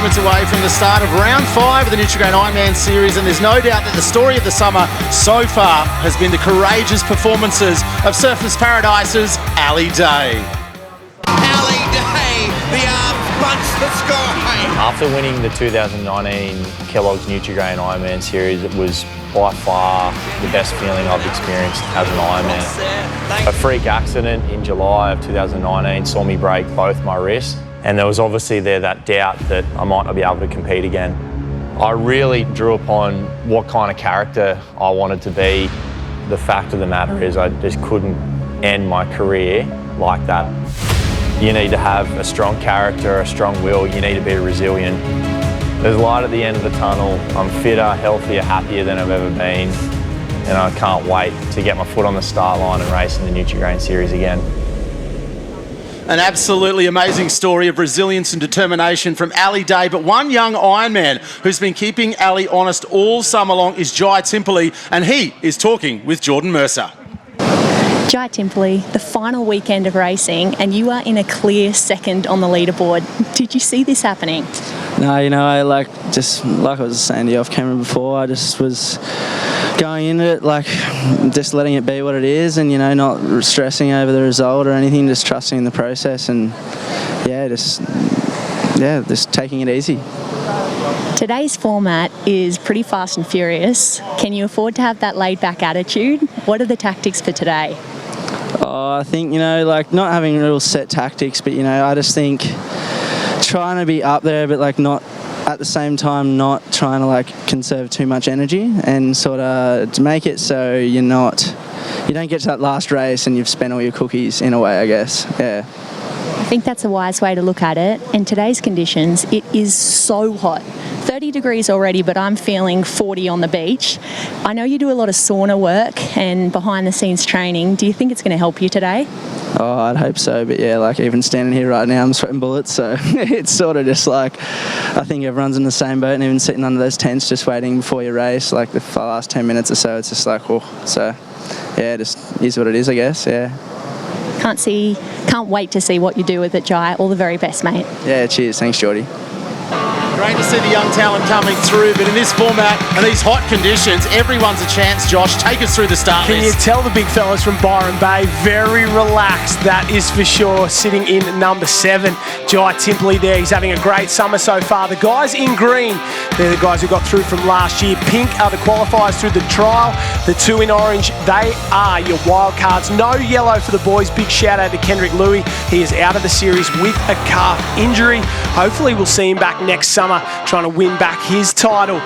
moments away from the start of round 5 of the Nutri-Grain IronMan series, and there's no doubt that the story of the summer so far has been the courageous performances of Surfers Paradise's Ali Day. Ali Day, the arms punch the sky. After winning the 2019 Kellogg's Nutri-Grain IronMan series, it was by far the best feeling I've experienced as an Ironman. A freak accident in July of 2019 saw me break both my wrists, and there was obviously that doubt that I might not be able to compete again. I really drew upon what kind of character I wanted to be. The fact of the matter is I just couldn't end my career like that. You need to have a strong character, a strong will, you need to be resilient. There's light at the end of the tunnel. I'm fitter, healthier, happier than I've ever been, and I can't wait to get my foot on the start line and race in the Nutri-Grain series again. An absolutely amazing story of resilience and determination from Ali Day, but one young Ironman who's been keeping Ali honest all summer long is Jai Timperley, and he is talking with Jordan Mercer. Jai Timperley, the final weekend of racing, and you are in a clear second on the leaderboard. Did you see this happening? No, you know, like I was saying to you off camera before, I just was going into it, like, just letting it be what it is, and, you know, not stressing over the result or anything, just trusting in the process, and just taking it easy. Today's format is pretty fast and furious. Can you afford to have that laid-back attitude? What are the tactics for today? Oh, I think, you know, like, not having real set tactics, but, you know, I just think trying to be up there, but, like, not at the same time not trying to, like, conserve too much energy, and sort of to make it so you don't get to that last race and you've spent all your cookies, in a way, I guess. Yeah. I think that's a wise way to look at it. In today's conditions, it is so hot. 30 degrees already, but I'm feeling 40 on the beach. I know you do a lot of sauna work and behind-the-scenes training. Do you think it's going to help you today? Oh, I'd hope so, but yeah, like, even standing here right now, I'm sweating bullets, so it's sort of just like, I think everyone's in the same boat, and even sitting under those tents just waiting before your race, like the last 10 minutes or so, it's just like, oh, so yeah, it just is what it is, I guess, yeah. Can't wait to see what you do with it, Jai. All the very best, mate. Yeah, cheers. Thanks, Geordie. Great to see the young talent coming through, but in this format and these hot conditions, everyone's a chance. Josh, take us through the start Can list. you tell the big fellas from Byron Bay? Very relaxed, that is for sure. Sitting in number 7, Jai Timperley there. He's having a great summer so far. The guys in green, they're the guys who got through from last year. Pink are the qualifiers through the trial. The 2 in orange, they are your wild cards. No yellow for the boys. Big shout out to Kendrick Louis. He is out of the series with a calf injury. Hopefully we'll see him back next summer trying to win back his title.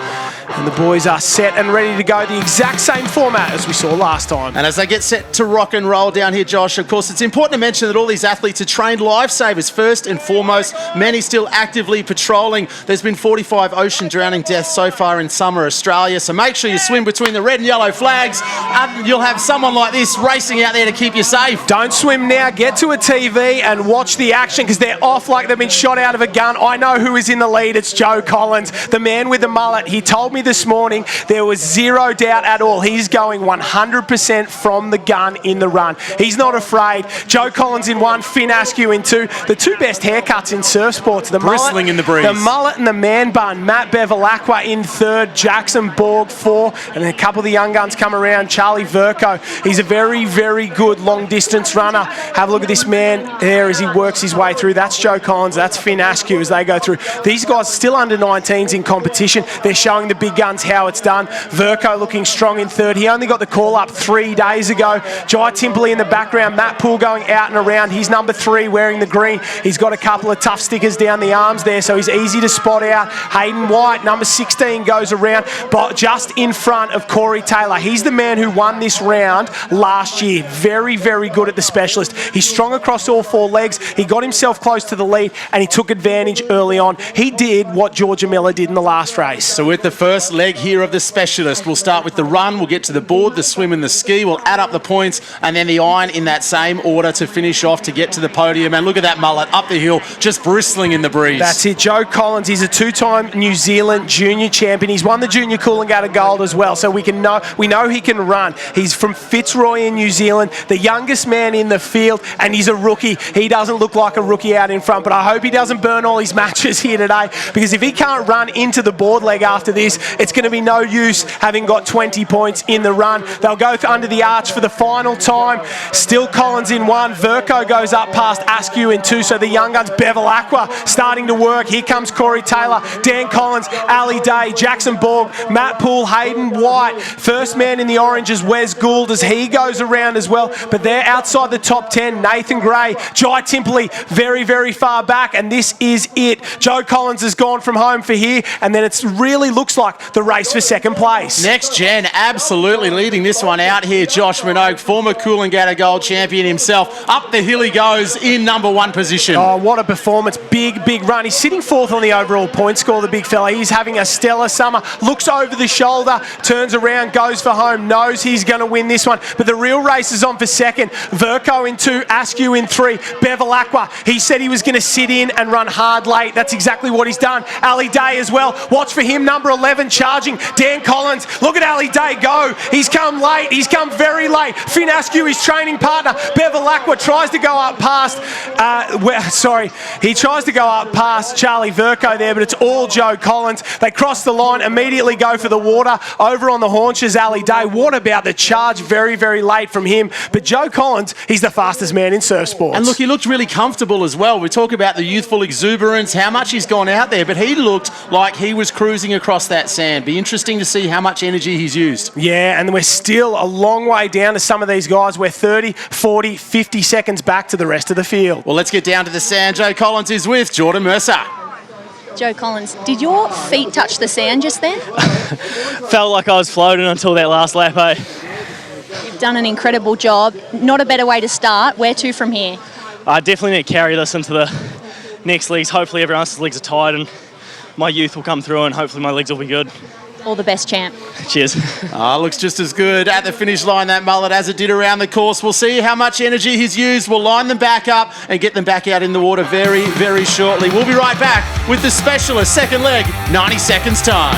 And the boys are set and ready to go, the exact same format as we saw last time. And as they get set to rock and roll down here, Josh, of course, it's important to mention that all these athletes are trained lifesavers first and foremost. Many still actively patrolling. There's been 45 ocean drowning deaths so far in summer Australia, so make sure you swim between the red and yellow flags. You'll have someone like this racing out there to keep you safe. Don't swim now. Get to a TV and watch the action, because they're off like they've been shot out of a gun. I know who is in the lead. It's Joe Collins, the man with the mullet. He told me this morning there was zero doubt at all. He's going 100% from the gun in the run. He's not afraid. Joe Collins in 1, Finn Askew in 2. The 2 best haircuts in surf sports. The bristling mullet, in the breeze. The mullet and the man bun. Matt Bevilacqua in 3rd. Jackson Borg 4. And then a couple of the young guns come around. Charlie Verco. He's a very, very good long distance runner. Have a look at this man there as he works his way through. That's Joe Collins. That's Finn Askew as they go through. These guys still under 19s in competition. They're showing the big guns how it's done. Verco looking strong in 3rd. He only got the call up 3 days ago. Jai Timperley in the background. Matt Poole going out and around. He's number 3 wearing the green. He's got a couple of tough stickers down the arms there, so he's easy to spot out. Hayden White, number 16, goes around, but just in front of Corey Taylor. He's the man who won this round last year. Very, very good at the specialist. He's strong across all 4 legs. He got himself close to the lead and he took advantage early on. He did what Georgia Miller did in the last race. So with the first first leg here of the specialist. We'll start with the run, we'll get to the board, the swim and the ski, we'll add up the points, and then the iron in that same order to finish off to get to the podium. And look at that mullet up the hill, just bristling in the breeze. That's it. Joe Collins, he's a two-time New Zealand junior champion. He's won the Junior Coolangatta Gold as well, so we know he can run. He's from Fitzroy in New Zealand, the youngest man in the field, and he's a rookie. He doesn't look like a rookie out in front, but I hope he doesn't burn all his matches here today, because if he can't run into the board leg after this, it's going to be no use having got 20 points in the run. They'll go under the arch for the final time. Still Collins in one. Verco goes up past Askew in two, so the young guns, Bevel Aqua, starting to work. Here comes Corey Taylor, Dan Collins, Ali Day, Jackson Borg, Matt Poole, Hayden White. First man in the orange is Wes Gould as he goes around as well, but they're outside the top 10. Nathan Gray, Jai Timperley, very, very far back, and this is it. Joe Collins has gone from home for here, and then it really looks like the race for second place. Next gen absolutely leading this one out here. Josh Minogue, former Coolangatta Gold champion himself. Up the hill he goes in number one position. Oh, what a performance. Big, big run. He's sitting fourth on the overall point score, the big fella. He's having a stellar summer. Looks over the shoulder, turns around, goes for home, knows he's going to win this one. But the real race is on for second. Verco in two, Askew in three, Bevel Aqua. He said he was going to sit in and run hard late. That's exactly what he's done. Ali Day as well. Watch for him, number 11, charging. Dan Collins, look at Ali Day go. He's come late. He's come very late. Finn Askew, his training partner. Bevel Aqua tries to go up past, he tries to go up past Charlie Verco there, but it's all Joe Collins. They cross the line, immediately go for the water. Over on the haunches, Ali Day. What about the charge? Very, very late from him. But Joe Collins, he's the fastest man in surf sports. And look, he looked really comfortable as well. We talk about the youthful exuberance, how much he's gone out there, but he looked like he was cruising across that sand. Be interesting to see how much energy he's used. Yeah, and we're still a long way down to some of these guys. We're 30, 40, 50 seconds back to the rest of the field. Well, let's get down to the sand. Joe Collins is with Jordan Mercer. Joe Collins, did your feet touch the sand just then? Felt like I was floating until that last lap, eh? You've done an incredible job. Not a better way to start. Where to from here? I definitely need to carry this into the next legs. Hopefully everyone else's legs are tired and my youth will come through and hopefully my legs will be good. All the best, champ. Cheers. Looks just as good at the finish line, that mullet, as it did around the course. We'll see how much energy he's used. We'll line them back up and get them back out in the water very, very shortly. We'll be right back with the specialist second leg, 90 seconds time.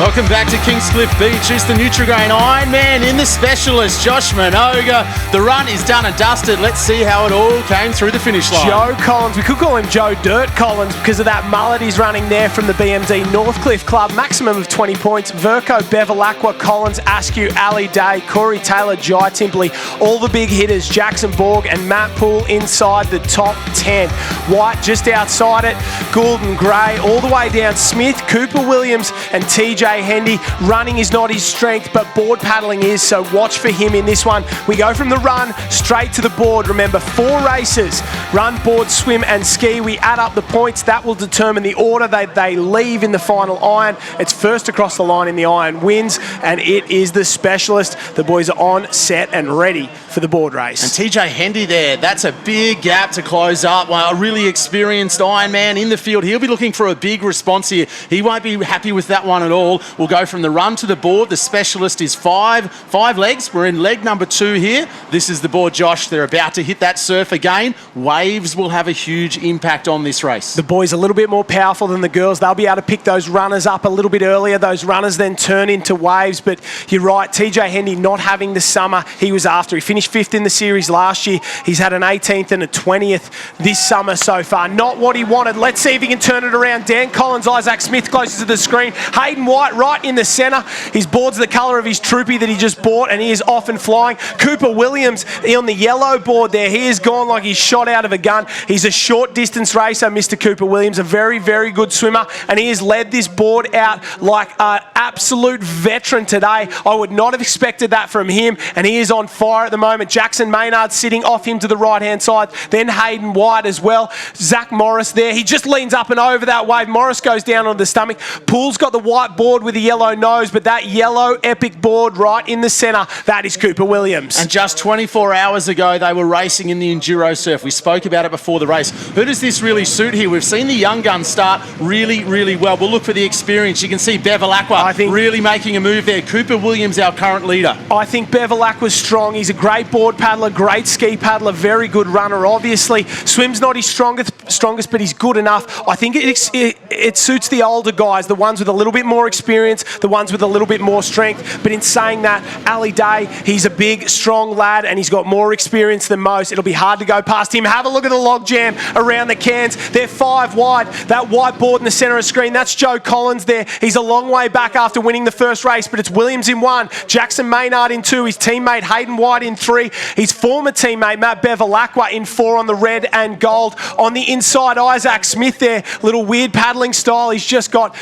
Welcome back to Kingscliff Beach. It's the Nutri-Grain IronMan in the specialist, Josh Minogue. The run is done and dusted. Let's see how it all came through the finish line. Joe Collins, we could call him Joe Dirt Collins because of that mullet he's running there from the BMD Northcliffe Club. Maximum of 20 points. Verco, Bevel Aqua, Collins, Askew, Ali Day, Corey Taylor, Jai Timperley. All the big hitters, Jackson Borg and Matt Poole inside the top 10. White just outside it. Gould and Gray all the way down. Smith, Cooper Williams and TJ Hendy. Running is not his strength, but board paddling is, so watch for him in this one. We go from the run straight to the board. Remember, 4 races: run, board, swim and ski. We add up the points. That will determine the order they leave in the final iron. It's first across the line in the iron wins, and it is the specialist. The boys are on, set and ready for the board race. And TJ Hendy there, that's a big gap to close up. Well, a really experienced Ironman in the field. He'll be looking for a big response here. He won't be happy with that one at all. We'll go from the run to the board. The specialist is five legs. We're in leg number 2 here. This is the board, Josh. They're about to hit that surf again. Waves will have a huge impact on this race. The boys a little bit more powerful than the girls. They'll be able to pick those runners up a little bit earlier. Those runners then turn into waves. But you're right, TJ Hendy not having the summer he was after. He finished 5th in the series last year. He's had an 18th and a 20th this summer so far. Not what he wanted. Let's see if he can turn it around. Dan Collins, Isaac Smith closer to the screen. Hayden White right in the centre. His board's the colour of his troopy that he just bought, and he is off and flying. Cooper Williams on the yellow board there. He has gone like he's shot out of a gun. He's a short distance racer, Mr. Cooper Williams, a very, very good swimmer, and he has led this board out like an absolute veteran today. I would not have expected that from him, and he is on fire at the moment. Jackson Maynard sitting off him to the right-hand side, then Hayden White as well. Zach Morris there. He just leans up and over that wave. Morris goes down on the stomach. Poole's got the white board with the yellow nose, but that yellow epic board right in the centre, that is Cooper Williams. And just 24 hours ago, they were racing in the enduro surf. We spoke about it before the race. Who does this really suit here? We've seen the young guns start really, really well. We'll look for the experience. You can see Bevilacqua really making a move there. Cooper Williams, our current leader. I think Bevilacqua's strong. He's a great board paddler, great ski paddler, very good runner, obviously. Swim's not his strongest, but he's good enough. I think it suits the older guys, the ones with a little bit more experience, the ones with a little bit more strength. But in saying that, Ali Day, he's a big, strong lad, and he's got more experience than most. It'll be hard to go past him. Have a look at the log jam around the cans. They're 5 wide. That white board in the centre of the screen, that's Joe Collins there. He's a long way back after winning the first race, but it's Williams in 1, Jackson Maynard in 2, his teammate Hayden White in 3, his former teammate Matt Bevilacqua in 4 on the red and gold. On the inside, Isaac Smith there, little weird paddling style. He's just got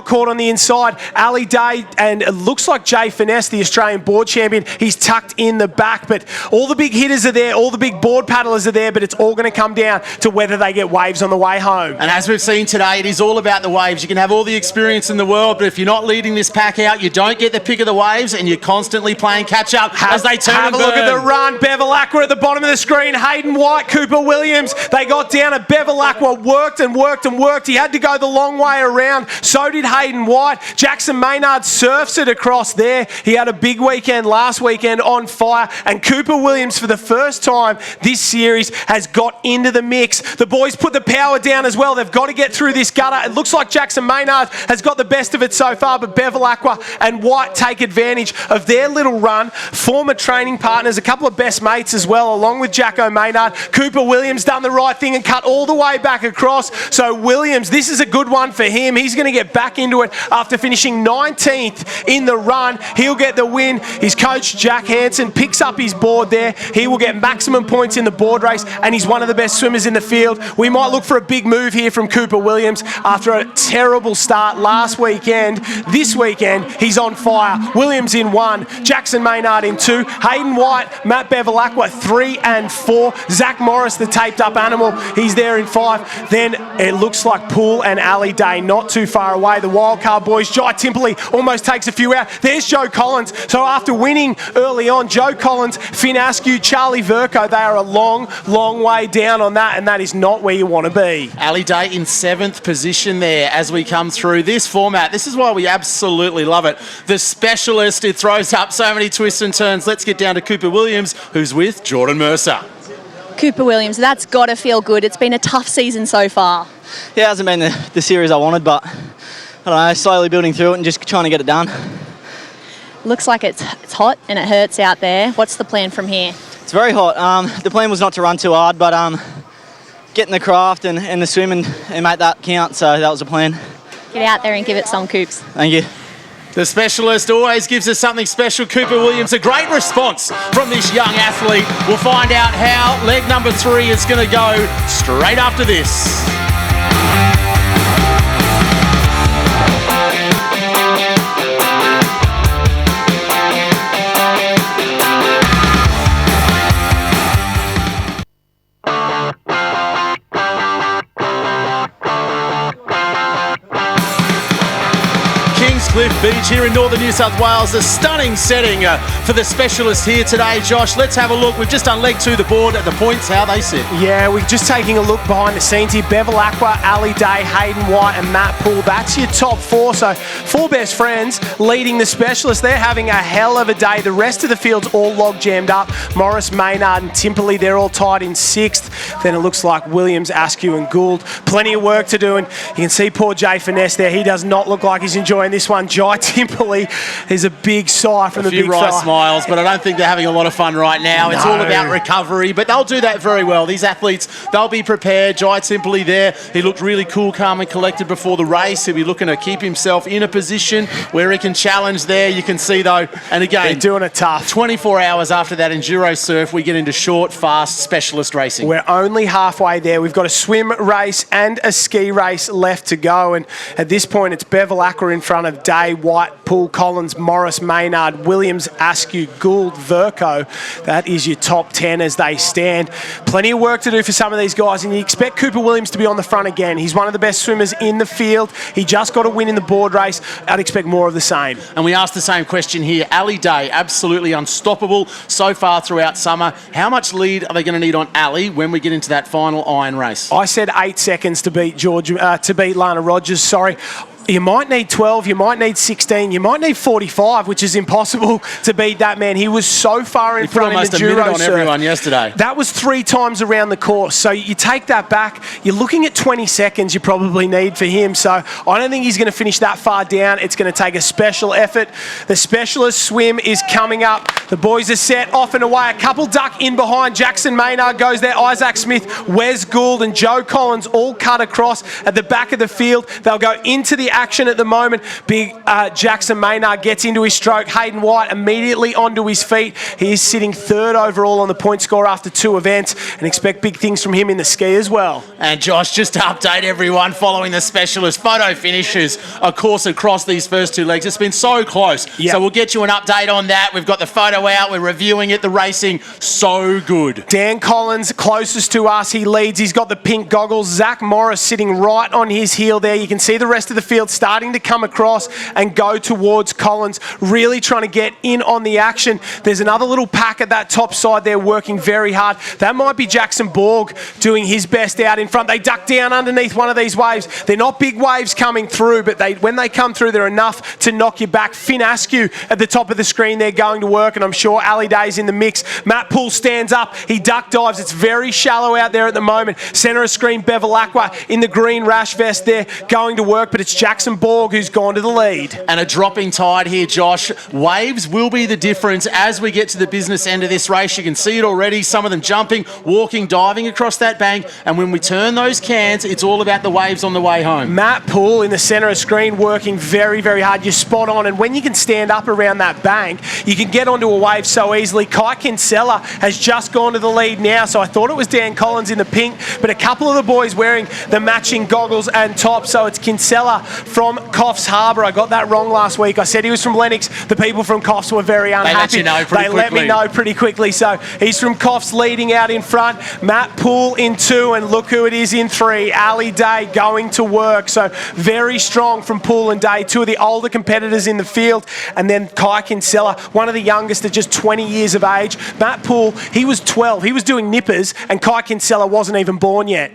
caught on the inside. Ali Day, and it looks like Jay Finesse, the Australian board champion, he's tucked in the back, but all the big hitters are there, all the big board paddlers are there, but it's all going to come down to whether they get waves on the way home. And as we've seen today, it is all about the waves. You can have all the experience in the world, but if you're not leading this pack out, you don't get the pick of the waves, and you're constantly playing catch-up as they turn and burn. Have a look at the run. Bevilacqua at the bottom of the screen. Hayden White, Cooper Williams. They got down at Bevilacqua, worked and worked and worked. He had to go the long way around. So did Hayden White. Jackson Maynard surfs it across there. He had a big weekend last weekend, on fire. And Cooper Williams, for the first time this series, has got into the mix. The boys put the power down as well. They've got to get through this gutter. It looks like Jackson Maynard has got the best of it so far, but Bevilacqua and White take advantage of their little run. Former training partners, a couple of best mates as well, along with Jacko Maynard. Cooper Williams done the right thing and cut all the way back across. So Williams, this is a good one for him. He's going to get back into it after finishing 19th in the run. He'll get the win. His coach, Jack Hansen, picks up his board there. He will get maximum points in the board race, and he's one of the best swimmers in the field. We might look for a big move here from Cooper Williams after a terrible start last weekend. This weekend, he's on fire. Williams in 1, Jackson Maynard in 2, Hayden White, Matt Bevilacqua 3 and 4, Zach Morris, the taped up animal, he's there in 5. Then it looks like Poole and Ali Day not too far away. The wildcard boys, Jai Timperley almost takes a few out. There's Joe Collins. So after winning early on, Joe Collins, Finn Askew, Charlie Verco, they are a long, long way down on that, and that is not where you want to be. Ali Day in 7th position there as we come through this format. This is why we absolutely love it. The specialist, it throws up so many twists and turns. Let's get down to Cooper Williams, who's with Jordan Mercer. Cooper Williams, that's got to feel good. It's been a tough season so far. Yeah, it hasn't been the series I wanted, but I don't know, slowly building through it and just trying to get it done. Looks like it's hot and it hurts out there. What's the plan from here? It's very hot. The plan was not to run too hard, but get in the craft and the swim and make that count, so that was the plan. Get out there and give it some, Coops. Thank you. The specialist always gives us something special. Cooper Williams, a great response from this young athlete. We'll find out how leg number 3 is going to go straight after this. Kingscliff Beach here in northern New South Wales. A stunning setting for the specialist here today. Josh, let's have a look. We've just done leg 2 the board at the points, how they sit. Yeah, we're just taking a look behind the scenes here. Bevilacqua, Ali Day, Hayden White and Matt Poole. That's your top 4. So 4 best friends leading the specialist. They're having a hell of a day. The rest of the field's all log jammed up. Morris, Maynard and Timperley, they're all tied in 6th. Then it looks like Williams, Askew and Gould. Plenty of work to do, and you can see poor Jay Finesse there. He does not look like he's enjoying this one. one. Jai Timperley is a big sigh from the big fella. A few wry smiles, but I don't think they're having a lot of fun right now. It's all about recovery, but they'll do that very well. These athletes, they'll be prepared. Jai Timperley there, he looked really cool, calm and collected before the race. He'll be looking to keep himself in a position where he can challenge there. You can see though, and again, they're doing it tough. 24 hours after that enduro surf, we get into short, fast, specialist racing. We're only halfway there. We've got a swim race and a ski race left to go, and at this point it's Bevel Aqua in front of Day, White, Poole, Collins, Morris, Maynard, Williams, Askew, Gould, Verco. That is your top 10 as they stand. Plenty of work to do for some of these guys, and you expect Cooper Williams to be on the front again. He's one of the best swimmers in the field. He just got a win in the board race. I'd expect more of the same. And we asked the same question here. Ali Day, absolutely unstoppable so far throughout summer. How much lead are they going to need on Ali when we get into that final iron race? I said 8 seconds to beat Lana Rogers. Sorry. You might need 12, you might need 16, you might need 45, which is impossible to beat that man. He was so far in front in the Duro surf. He put almost a minute on everyone yesterday. That was 3 times around the course. So you take that back, you're looking at 20 seconds you probably need for him. So I don't think he's going to finish that far down. It's going to take a special effort. The specialist swim is coming up. The boys are set off and away. A couple duck in behind. Jackson Maynard goes there. Isaac Smith, Wes Gould and Joe Collins all cut across at the back of the field. They'll go into the action at the moment. Big Jackson Maynard gets into his stroke. Hayden White immediately onto his feet. He is sitting 3rd overall on the point score after 2 events, and expect big things from him in the ski as well. And Josh, just to update everyone following the specialist photo finishes, of course, across these first 2 legs. It's been so close. Yep. So we'll get you an update on that. We've got the photo out. We're reviewing it. The racing, so good. Dan Collins, closest to us. He leads. He's got the pink goggles. Zach Morris sitting right on his heel there. You can see the rest of the field starting to come across and go towards Collins, really trying to get in on the action. There's another little pack at that top side there working very hard. That might be Jackson Borg doing his best out in front. They duck down underneath one of these waves. They're not big waves coming through, but when they come through, they're enough to knock you back. Finn Askew at the top of the screen there going to work, and I'm sure Ali Day's in the mix. Matt Poole stands up. He duck dives. It's very shallow out there at the moment. Centre of screen, Bevel Aqua in the green rash vest there going to work, but it's Jackson Borg who's gone to the lead. And a dropping tide here, Josh. Waves will be the difference as we get to the business end of this race. You can see it already. Some of them jumping, walking, diving across that bank. And when we turn those cans, it's all about the waves on the way home. Matt Poole in the centre of screen working very, very hard. You're spot on. And when you can stand up around that bank, you can get onto a wave so easily. Kai Kinsella has just gone to the lead now. So I thought it was Dan Collins in the pink, but a couple of the boys wearing the matching goggles and top. So it's Kinsella from Coffs Harbour. I got that wrong last week. I said he was from Lennox. The people from Coffs were very unhappy. They let me know pretty quickly. So he's from Coffs leading out in front. Matt Poole in 2, and look who it is in 3. Ali Day going to work. So very strong from Poole and Day, 2 of the older competitors in the field. And then Kai Kinsella, one of the youngest at just 20 years of age. Matt Poole, he was 12. He was doing nippers, and Kai Kinsella wasn't even born yet.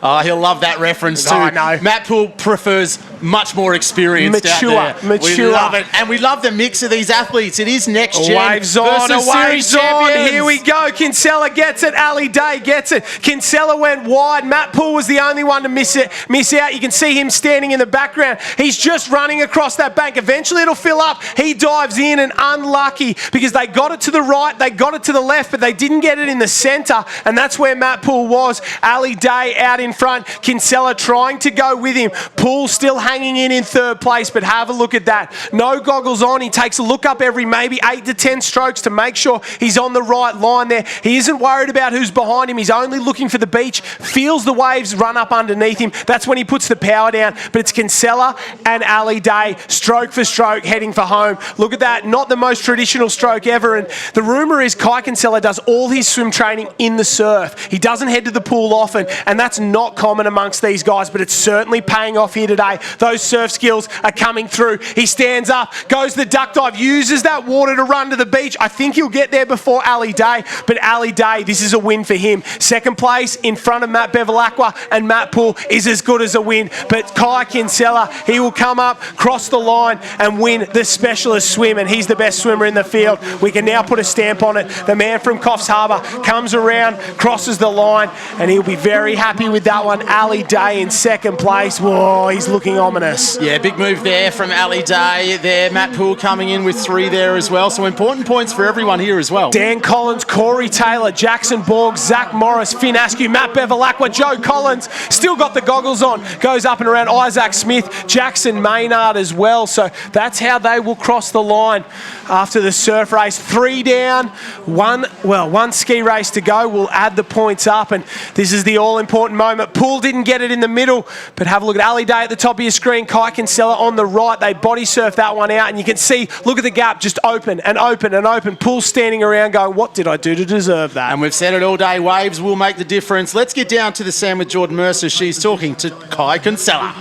Oh, he'll love that reference too. I know. Matt Poole prefers much more experienced mature. We love it. And we love the mix of these athletes. It is next gen. Waves on, waves on. Here we go. Kinsella gets it. Ali Day gets it. Kinsella went wide. Matt Poole was the only one to miss out. You can see him standing in the background. He's just running across that bank. Eventually it'll fill up. He dives in, and unlucky because they got it to the right, they got it to the left, but they didn't get it in the centre, and that's where Matt Poole was. Ali Day out in front. Kinsella trying to go with him. Poole still hanging in 3rd place, but have a look at that. No goggles on. He takes a look up every maybe 8 to 10 strokes to make sure he's on the right line there. He isn't worried about who's behind him. He's only looking for the beach, feels the waves run up underneath him. That's when he puts the power down. But it's Kinsella and Ali Day, stroke for stroke, heading for home. Look at that. Not the most traditional stroke ever. And the rumour is Kai Kinsella does all his swim training in the surf. He doesn't head to the pool often, and that's not common amongst these guys, but it's certainly paying off here today. Those surf skills are coming through. He stands up, goes the duck dive, uses that water to run to the beach. I think he'll get there before Ali Day, but Ali Day, this is a win for him. 2nd place in front of Matt Bevel Aqua and Matt Poole is as good as a win, but Kai Kinsella, he will come up, cross the line and win the specialist swim, and he's the best swimmer in the field. We can now put a stamp on it. The man from Coffs Harbour comes around, crosses the line, and he'll be very happy with that one. Ali Day in 2nd place. Whoa, he's looking on ominous. Yeah, big move there from Ali Day there. Matt Poole coming in with 3 there as well. So important points for everyone here as well. Dan Collins, Corey Taylor, Jackson Borg, Zach Morris, Finn Askew, Matt Bevilacqua, Joe Collins, still got the goggles on, goes up and around Isaac Smith, Jackson Maynard as well. So that's how they will cross the line after the surf race. 3 down, one ski race to go. We'll add the points up, and this is the all-important moment. Poole didn't get it in the middle, but have a look at Ali Day at the top of your screen, Kai Kinsella on the right. They body surf that one out, and you can see, look at the gap, just open and open and open. Poole standing around going, what did I do to deserve that? And we've said it all day, waves will make the difference. Let's get down to the sand with Jordan Mercer. She's talking to Kai Kinsella.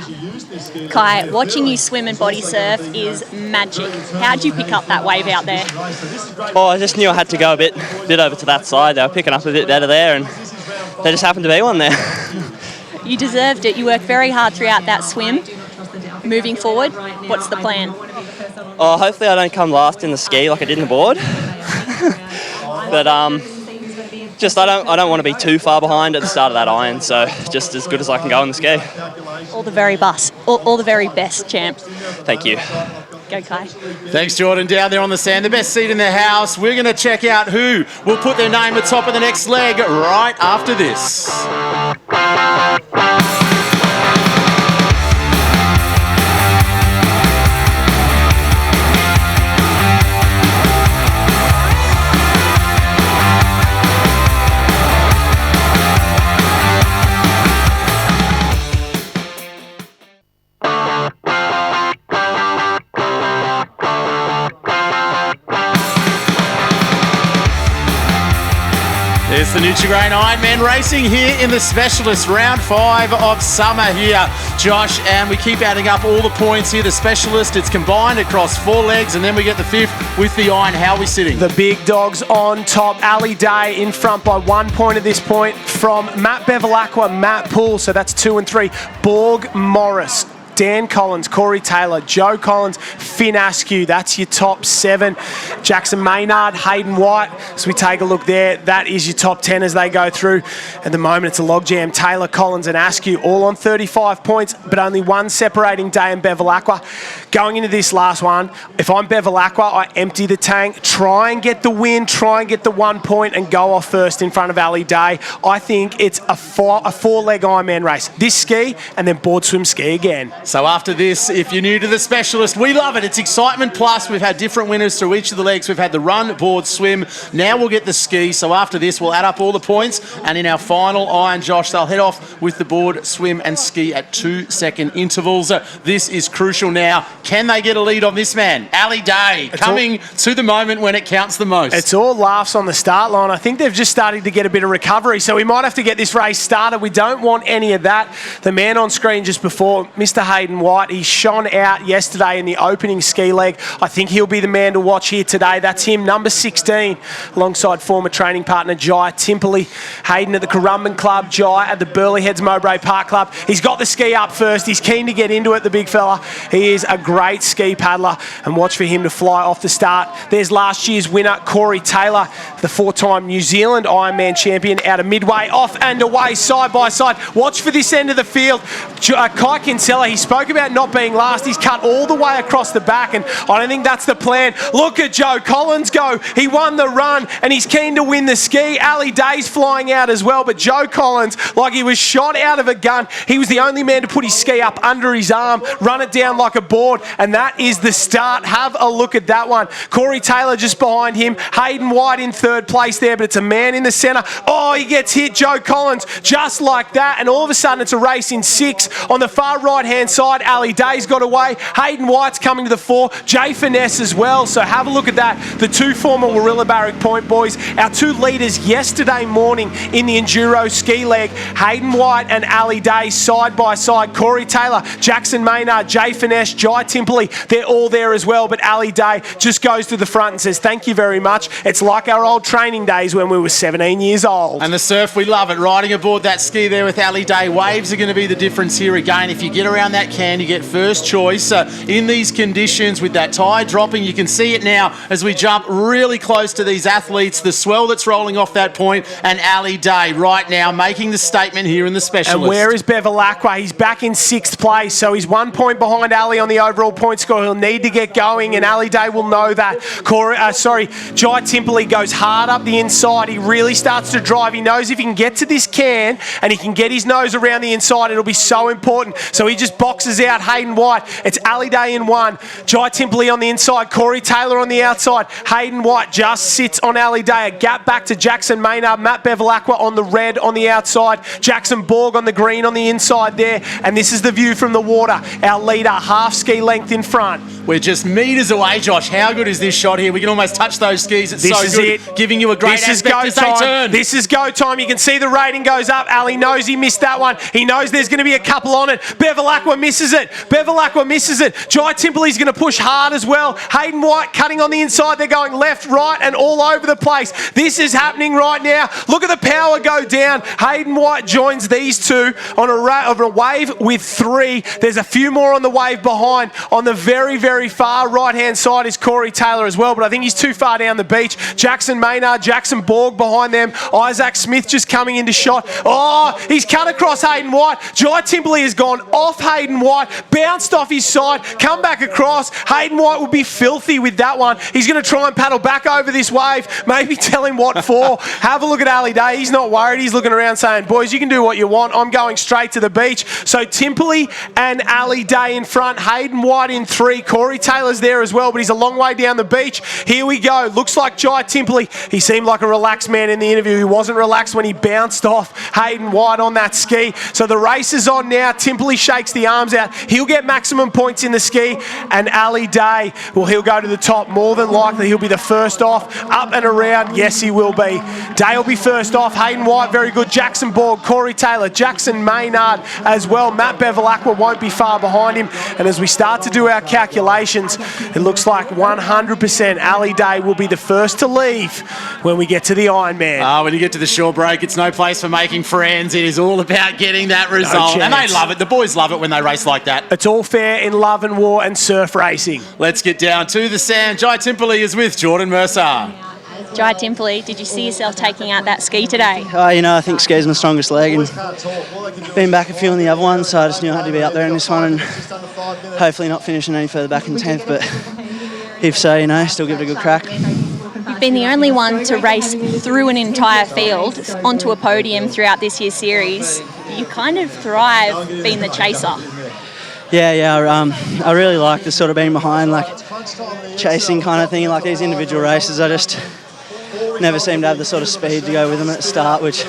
Kai, watching you swim and body surf is magic. How'd you pick up that wave out there? Oh, I just knew I had to go a bit over to that side. They were picking up a bit better there, and there just happened to be one there. You deserved it. You worked very hard throughout that swim. Moving forward, what's the plan? Oh, hopefully I don't come last in the ski like I did in the board. But just I don't want to be too far behind at the start of that iron, so just as good as I can go on the ski. All the very best, champ. Thank you. Go, Kai. Thanks, Jordan. Down there on the sand, the best seat in the house. We're going to check out who will put their name at top of the next leg right after this. It's the Nutri-Grain IronMan racing here in the specialist round 5 of summer here, Josh, and we keep adding up all the points here. The specialist, it's combined across 4 legs, and then we get the 5th with the iron. How are we sitting? The big dogs on top. Ali Day in front by 1 point at this point from Matt Bevilacqua, Matt Poole, so that's 2 and 3. Borg Morris, Dan Collins, Corey Taylor, Joe Collins, Finn Askew. That's your top 7. Jackson Maynard, Hayden White. So we take a look there. That is your top 10 as they go through. At the moment, it's a logjam. Taylor, Collins and Askew all on 35 points, but only 1 separating Day and Bevilacqua. Going into this last one, if I'm Bevilacqua, I empty the tank, try and get the win, try and get the 1 point and go off first in front of Ali Day. I think it's a 4-leg Ironman race. This ski and then board swim ski again. So after this, if you're new to the specialist, we love it. It's excitement plus. We've had different winners through each of the legs. We've had the run, board, swim. Now we'll get the ski. So after this, we'll add up all the points. And in our final iron, Josh, they'll head off with the board, swim and ski at 2-second intervals. This is crucial now. Can they get a lead on this man? Ali Day coming to the moment when it counts the most. It's all laughs on the start line. I think they've just started to get a bit of recovery, so we might have to get this race started. We don't want any of that. The man on screen just before, Mr. Hayden White, he shone out yesterday in the opening ski leg. I think he'll be the man to watch here today. That's him, number 16, alongside former training partner Jai Timperley. Hayden at the Currumbin Club, Jai at the Burleigh Heads Mowbray Park Club. He's got the ski up first. He's keen to get into it, the big fella. He is a great ski paddler, and watch for him to fly off the start. There's last year's winner, Corey Taylor, the 4-time New Zealand Ironman champion, out of Midway, off and away, side by side. Watch for this end of the field. Kai Kinsella, he spoke about not being last. He's cut all the way across the back, and I don't think that's the plan. Look at Joe Collins go. He won the run, and he's keen to win the ski. Ali Day's flying out as well, but Joe Collins, like he was shot out of a gun. He was the only man to put his ski up under his arm, run it down like a board, and that is the start. Have a look at that one. Corey Taylor just behind him. Hayden White in 3rd place there, but it's a man in the centre. Oh, he gets hit, Joe Collins, just like that, and all of a sudden it's a race in 6. On the far right-hand side, Ali Day's got away. Hayden White's coming to the fore. Jay Finesse as well, so have a look at that. The 2 former Warilla Barrack Point boys, our 2 leaders yesterday morning in the Enduro ski leg. Hayden White and Ali Day side by side. Corey Taylor, Jackson Maynard, Jay Finesse, Jai Timperley, they're all there as well, but Ali Day just goes to the front and says, thank you very much. It's like our old training days when we were 17 years old. And the surf, we love it. Riding aboard that ski there with Ali Day. Waves are going to be the difference here again. If you get around that that can. You get first choice in these conditions with that tide dropping. You can see it now as we jump really close to these athletes. The swell that's rolling off that point, and Ali Day right now making the statement here in the specialist. And where is Bevilacqua? He's back in 6th place, so he's 1 point behind Ali on the overall point score. He'll need to get going, and Ali Day will know that. Jai Timperley goes hard up the inside. He really starts to drive. He knows if he can get to this can and he can get his nose around the inside, it'll be so important. So he just boxes out Hayden White. It's Ali Day in 1. Jai Timperley on the inside. Corey Taylor on the outside. Hayden White just sits on Ali Day. A gap back to Jackson Maynard. Matt Bevilacqua on the red on the outside. Jackson Borg on the green on the inside there. And this is the view from the water. Our leader, half ski length in front. We're just metres away, Josh. How good is this shot here? We can almost touch those skis. It's so good. Giving you a great aspect as they turn. This is go time. You can see the rating goes up. Ali knows he missed that one. He knows there's going to be a couple on it. Bevilacqua misses it. Jai Timperley's going to push hard as well. Hayden White cutting on the inside. They're going left, right, and all over the place. This is happening right now. Look at the power go down. Hayden White joins these two on a wave with 3. There's a few more on the wave behind. On the very, very far right-hand side is Corey Taylor as well, but I think he's too far down the beach. Jackson Maynard, Jackson Borg behind them. Isaac Smith just coming into shot. Oh, he's cut across Hayden White. Jai Timperley has gone off Hayden White, bounced off his side, come back across. Hayden White will be filthy with that one. He's going to try and paddle back over this wave, maybe tell him what for. Have a look at Ali Day. He's not worried. He's looking around saying, boys, you can do what you want. I'm going straight to the beach. So Timperley and Ali Day in front. Hayden White in 3. Corey Taylor's there as well, but he's a long way down the beach. Here we go. Looks like Jai Timperley. He seemed like a relaxed man in the interview. He wasn't relaxed when he bounced off Hayden White on that ski. So the race is on now. Timperley shakes the arms out. He'll get maximum points in the ski. And Ali Day, well, he'll go to the top. More than likely, he'll be the first off. Up and around. Yes, he will be. Day will be first off. Hayden White, very good. Jackson Borg, Corey Taylor, Jackson Maynard as well. Matt Bevilacqua won't be far behind him. And as we start to do our calculations, it looks like 100% Ali Day will be the first to leave when we get to the IronMan. When you get to the shore break, it's no place for making friends. It is all about getting that result. And they love it. The boys love it when they race like that. It's all fair in love and war and surf racing. Let's get down to the sand. Jai Timperley is with Jordan Mercer. Jai Timperley, did you see yourself taking out that ski today? I think ski's my strongest leg, and been back a few on the other one, so I just knew I had to be up there in this one, and hopefully not finishing any further back in 10th, but if so, still give it a good crack. You've been the only one to race through an entire field onto a podium throughout this year's series. You kind of thrive being the chaser. I really like the sort of being behind, like chasing kind of thing, like these individual races. I just never seem to have the sort of speed to go with them at the start, which,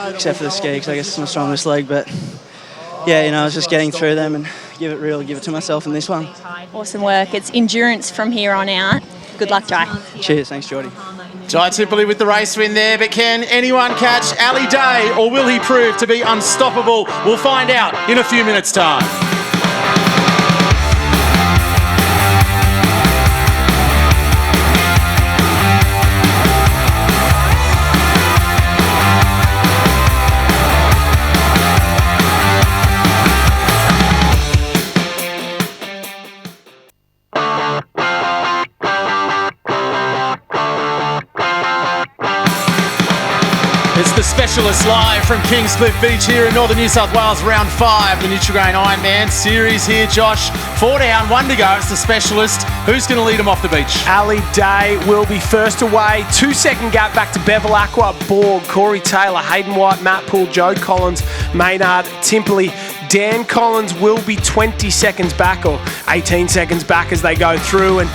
except for the ski, because I guess it's my strongest leg, but I was just getting through them and give it to myself in this one. Awesome work. It's endurance from here on out. Good luck, Jai. Cheers, thanks, Geordie. Jai Timperley with the race win there, but can anyone catch Ali Day, or will he prove to be unstoppable? We'll find out in a few minutes' time. It's the specialist live from Kingscliff Beach here in northern New South Wales, round 5, the Nutri-Grain IronMan series here, Josh. 4 down, 1 to go. It's the specialist. Who's going to lead him off the beach? Ali Day will be first away. 2-second gap back to Bevilacqua, Borg, Corey Taylor, Hayden White, Matt Poole, Joe Collins, Maynard, Timperley. Dan Collins will be 20 seconds back, or 18 seconds back as they go through, and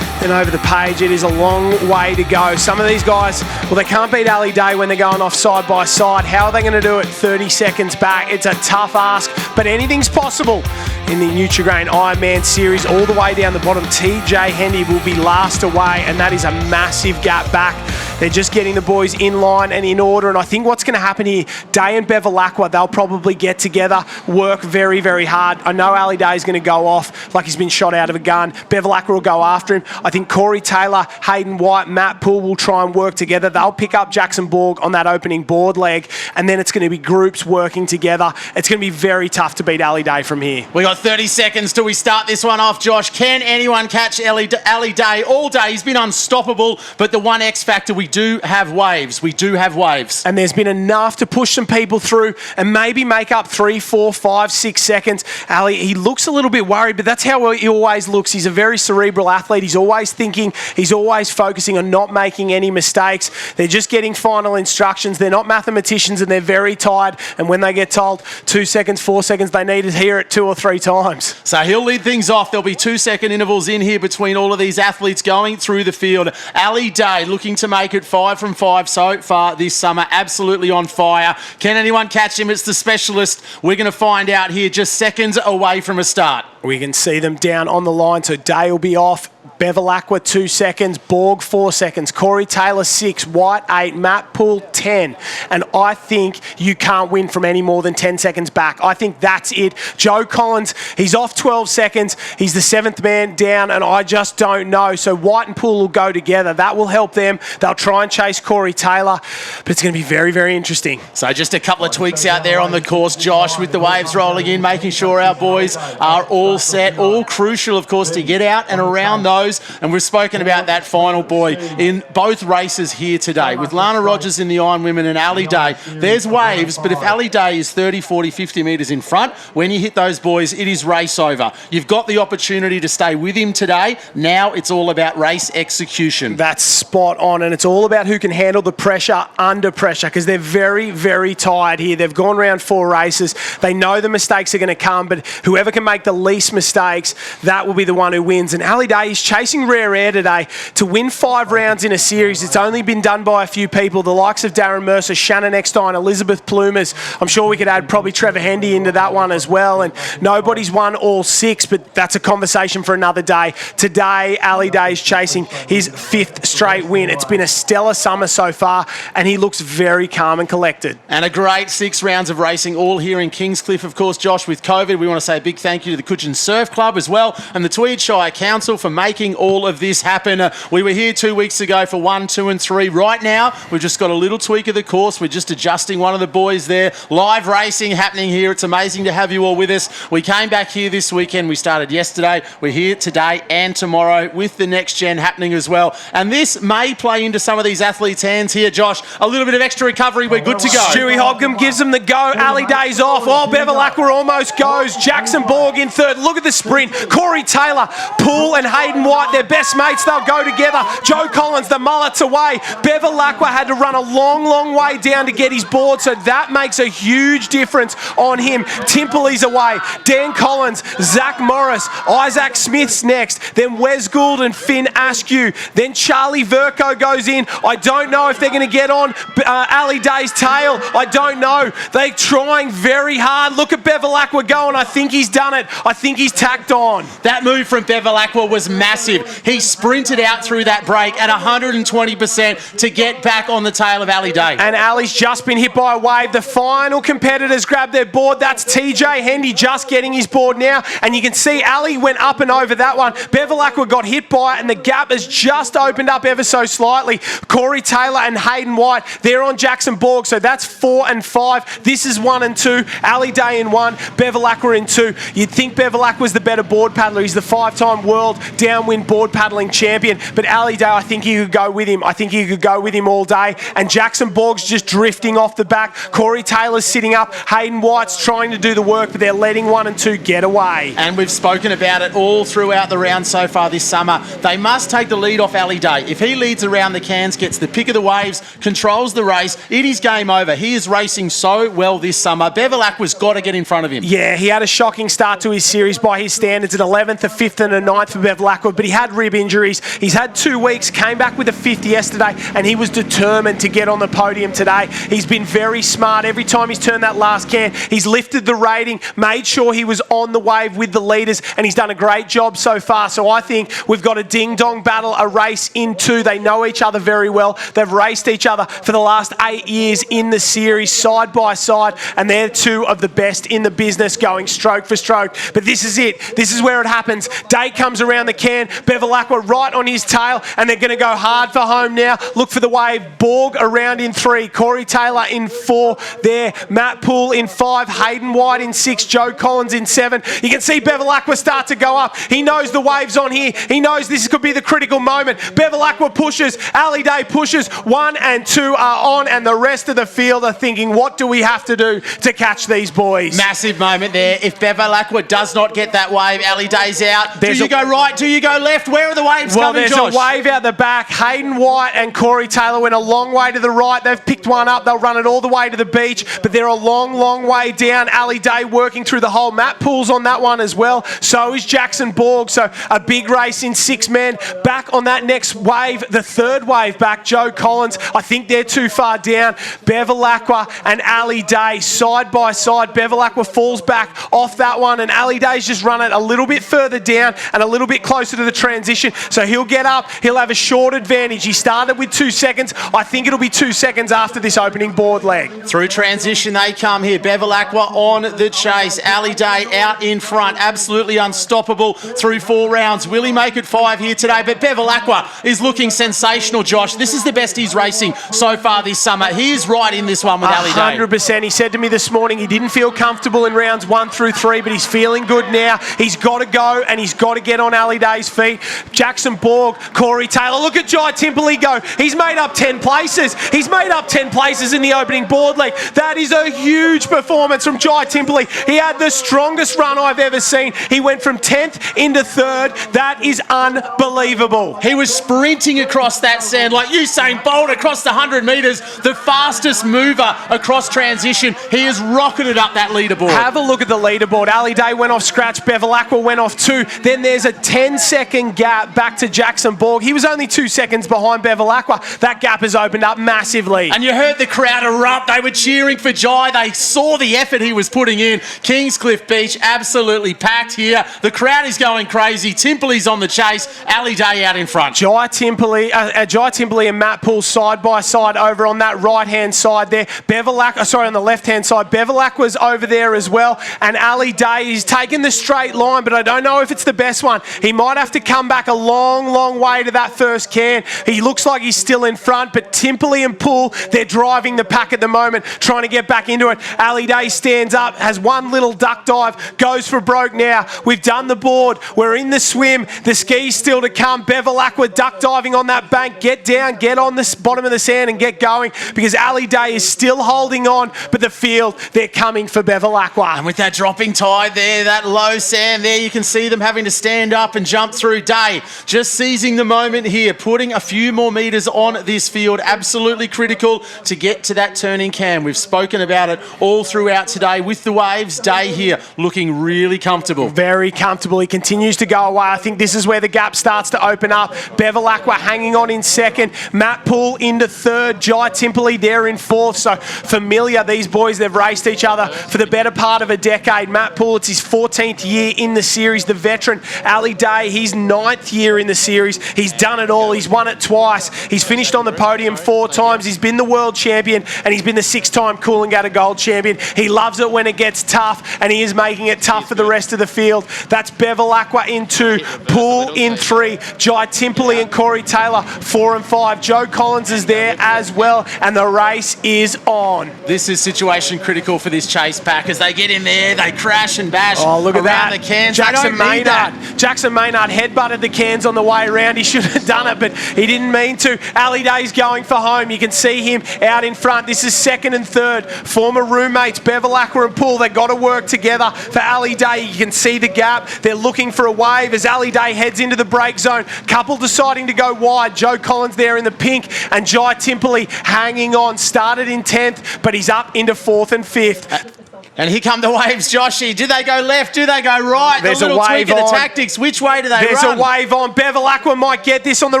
then over the page. It is a long way to go. Some of these guys, well, they can't beat Ali Day when they're going off side by side. How are they going to do it 30 seconds back? It's a tough ask, but anything's possible in the Nutri-Grain IronMan series. All the way down the bottom, TJ Hendy will be last away, and that is a massive gap back They're just getting the boys in line and in order. And I think what's going to happen here, Day and Bevilacqua, they'll probably get together, work very, very hard. I know Ali Day is going to go off like he's been shot out of a gun. Bevilacqua will go after him. I think Corey Taylor, Hayden White, Matt Poole will try and work together. They'll pick up Jackson Borg on that opening board leg, and then it's going to be groups working together. It's going to be very tough to beat Ali Day from here. We got 30 seconds till we start this one off, Josh. Can anyone catch Ali Day all day? He's been unstoppable, but the one X factor, we do have waves. We do have waves. And there's been enough to push some people through and maybe make up 3, 4, 5, 6 seconds. Ali, he looks a little bit worried, but that's how he always looks. He's a very cerebral athlete. He's always thinking. He's always focusing on not making any mistakes. They're just getting final instructions. They're not mathematicians, and they're very tired. And when they get told 2 seconds, 4 seconds, they need to hear it 2 or 3 times. So he'll lead things off. There'll be 2-second intervals in here between all of these athletes going through the field. Ali Day looking to make it 5 from 5 so far this summer. Absolutely on fire. Can anyone catch him? It's the specialist. We're going to find out here just seconds away from a start. We can see them down on the line, so Day will be off. Bevilacqua 2 seconds, Borg 4 seconds, Corey Taylor 6, White 8, Matt Poole 10. And I think you can't win from any more than 10 seconds back. I think that's it. Joe Collins, he's off 12 seconds. He's the 7th man down, and I just don't know. So White and Poole will go together. That will help them. They'll try and chase Corey Taylor, but it's going to be very, very interesting. So just a couple of tweaks out there on the course, Josh, with the waves rolling in, making sure our boys are all set. All crucial, of course, to get out and around those. And we've spoken about that final boy in both races here today. With Lana Rogers in the IronWoman and Ali Day, there's waves, but if Ali Day is 30, 40, 50 metres in front, when you hit those boys, it is race over. You've got the opportunity to stay with him today. Now it's all about race execution. That's spot on, and it's all about who can handle the pressure under pressure, because they're very, very tired here. They've gone around 4 races. They know the mistakes are going to come, but whoever can make the least mistakes, that will be the one who wins. And Ali Day is chasing rare air today. To win 5 rounds in a series, it's only been done by a few people, the likes of Darren Mercer, Shannon Eckstein, Elizabeth Plumers. I'm sure we could add probably Trevor Hendy into that one as well. And nobody's won all 6, but that's a conversation for another day. Today, Ali Day is chasing his 5th straight win. It's been a stellar summer so far, and he looks very calm and collected. And a great 6 rounds of racing, all here in Kingscliff, of course, Josh. With COVID, we want to say a big thank you to the Coogin Surf Club as well, and the Tweed Shire Council for making all of this happen. We were here 2 weeks ago for 1, 2 and 3. Right now, we've just got a little tweak of the course. We're just adjusting one of the boys there. Live racing happening here. It's amazing to have you all with us. We came back here this weekend. We started yesterday. We're here today and tomorrow with the next gen happening as well. And this may play into some of these athletes' hands here, Josh. A little bit of extra recovery. We're good to go. Stewie Hobcomb gives them the go. Ali Day's off. Oh, Bevilacqua almost goes. Jackson Borg in 3rd. Look at the sprint. Corey Taylor, Poole and Hayden White, they're best mates. They'll go together. Joe Collins, the mullet's away. Bevilacqua had to run a long, long way down to get his board, so that makes a huge difference on him. Timperley's away. Dan Collins, Zach Morris, Isaac Smith's next. Then Wes Gould and Finn Askew. Then Charlie Verco goes in. I don't know if they're going to get on Ali Day's tail. I don't know. They're trying very hard. Look at Bevilacqua going. I think he's done it. I think he's tacked on. That move from Bevilacqua was massive. He sprinted out through that break at 120% to get back on the tail of Ali Day. And Ali's just been hit by a wave. The final competitors grab their board. That's TJ Hendy just getting his board now. And you can see Ali went up and over that one. Bevilacqua got hit by it, and the gap has just opened up ever so slightly. Corey Taylor and Hayden White, they're on Jackson Borg, so that's 4 and 5. This is 1 and 2. Ali Day in 1, Bevilacqua in 2. You'd think Bevilacqua's the better board paddler. He's the 5-time world downwind board paddling champion. But Ali Day, I think he could go with him. I think he could go with him all day. And Jackson Borg's just drifting off the back. Corey Taylor's sitting up. Hayden White's trying to do the work, but they're letting 1 and 2 get away. And we've spoken about it all throughout the round so far this summer. They must take the lead off Ali Day. If he leads around the cans, gets the pick of the waves, controls the race, it is game over. He is racing so well this summer. Bevilacqua's got to get in front of him. Yeah, he had a shocking start to his series by his standards. An 11th, a 5th and a 9th for Bevilacqua. Bevilacqua, but he had rib injuries. He's had 2 weeks, came back with a 5th yesterday, and he was determined to get on the podium today. He's been very smart. Every time he's turned that last can, he's lifted the rating, made sure he was on the wave with the leaders, and he's done a great job so far. So I think we've got a ding-dong battle, a race in 2. They know each other very well. They've raced each other for the last 8 years in the series, side by side, and they're 2 of the best in the business, going stroke for stroke. But this is it. This is where it happens. Day comes around the can, Bevilacqua right on his tail, and they're going to go hard for home now. Look for the wave. Borg around in 3, Corey Taylor in 4 there, Matt Poole in 5, Hayden White in 6, Joe Collins in 7. You can see Bevilacqua start to go up. He knows the wave's on here. He knows this could be the critical moment. Bevilacqua pushes, Ali Day pushes, 1 and 2 are on, and the rest of the field are thinking, what do we have to do to catch these boys? Massive moment there. If Bevilacqua does not get that wave, Ali Day's out. Do you go right? Do you go left? Where are the waves coming, Josh? There's a wave out the back. Hayden White and Corey Taylor went a long way to the right. They've picked one up. They'll run it all the way to the beach, but they're a long, long way down. Ali Day working through the hole. Matt Poole's on that one as well. So is Jackson Borg. So a big race in 6 men. Back on that next wave, the 3rd wave back, Joe Collins. I think they're too far down. Bevilacqua and Ali Day side by side. Bevilacqua falls back off that one, and Ali Day's just run it a little bit further down and a little bit closer to the transition. So he'll get up. He'll have a short advantage. He started with 2 seconds. I think it'll be 2 seconds after this opening board leg. Through transition they come here. Bevilacqua on the chase. Ali Day out in front. Absolutely unstoppable through 4 rounds. Will he make it 5 here today? But Bevilacqua is looking sensational, Josh. This is the best he's racing so far this summer. He is right in this one with Ali Day. 100%. He said to me this morning he didn't feel comfortable in rounds 1 through 3, but he's feeling good now. He's got to go, and he's got to get on Ali Day's feet. Jackson Borg, Corey Taylor. Look at Jai Timperley go. He's made up 10 places. He's made up 10 places in the opening board leg. That is a huge performance from Jai Timperley. He had the strongest run I've ever seen. He went from 10th into 3rd. That is unbelievable. He was sprinting across that sand like Usain Bolt across the 100 metres, the fastest mover across transition. He has rocketed up that leaderboard. Have a look at the leaderboard. Ali Day went off scratch. Bevilacqua went off 2. Then there's a 10-second gap back to Jackson Borg. He was only 2 seconds behind Bevilacqua. That gap has opened up massively. And you heard the crowd erupt. They were cheering for Jai. They saw the effort he was putting in. Kingscliff Beach absolutely packed here. The crowd is going crazy. Timperley's on the chase. Ali Day out in front. Jai Timperley and Matt Poole side by side over on that right-hand side there. On the left-hand side. Bevilacqua's over there as well. And Ali Day is taking the straight line, but I don't know if it's the best one. He might have to come back a long, long way to that first can. He looks like he's still in front, but Timperley and Poole, they're driving the pack at the moment, trying to get back into it. Ali Day stands up, has one little duck dive, goes for broke now. We've done the board. We're in the swim. The ski's still to come. Bevilacqua duck diving on that bank. Get down, get on the bottom of the sand and get going, because Ali Day is still holding on, but the field, they're coming for Bevilacqua. And with that dropping tide there, that low sand there, you can see them having to stand up and jump through. Day just seizing the moment here, putting a few more metres on this field. Absolutely critical to get to that turning can. We've spoken about it all throughout today with the waves. Day here looking really comfortable. Very comfortable. He continues to go away. I think this is where the gap starts to open up. Bevilacqua hanging on in 2nd. Matt Poole into 3rd. Jai Timperley there in 4th. So familiar, these boys, they've raced each other for the better part of a decade. Matt Poole, it's his 14th year in the series, the veteran. Ali Day, his 9th year in the series. He's done it all. He's won it twice. He's finished on the podium 4 times. He's been the world champion, and he's been the 6-time Coolangatta Gold champion. He loves it when it gets tough, and he is making it tough for the rest of the field. That's Bevilacqua in 2, Poole in 3, Jai Timperley and Corey Taylor 4 and 5. Joe Collins is there as well, and the race is on. This is situation critical for this chase pack. As they get in there, they crash and bash look at around that. the cans. Jackson Maynard headbutted the cans on the way around. He should have done it, but he didn't mean to. Ali Day's going for home. You can see him out in front. This is 2nd and 3rd. Former roommates Bevilacqua and Poole. They've got to work together for Ali Day. You can see the gap. They're looking for a wave as Ali Day heads into the break zone. Couple deciding to go wide. Joe Collins there in the pink, and Jai Timperley hanging on. Started in 10th, but he's up into 4th and 5th. And here come the waves, Joshy. Do they go left? Do they go right? There's a little a wave tweak of the on. tactics. Which way do they There's run? a wave on. Bevilacqua might get this on the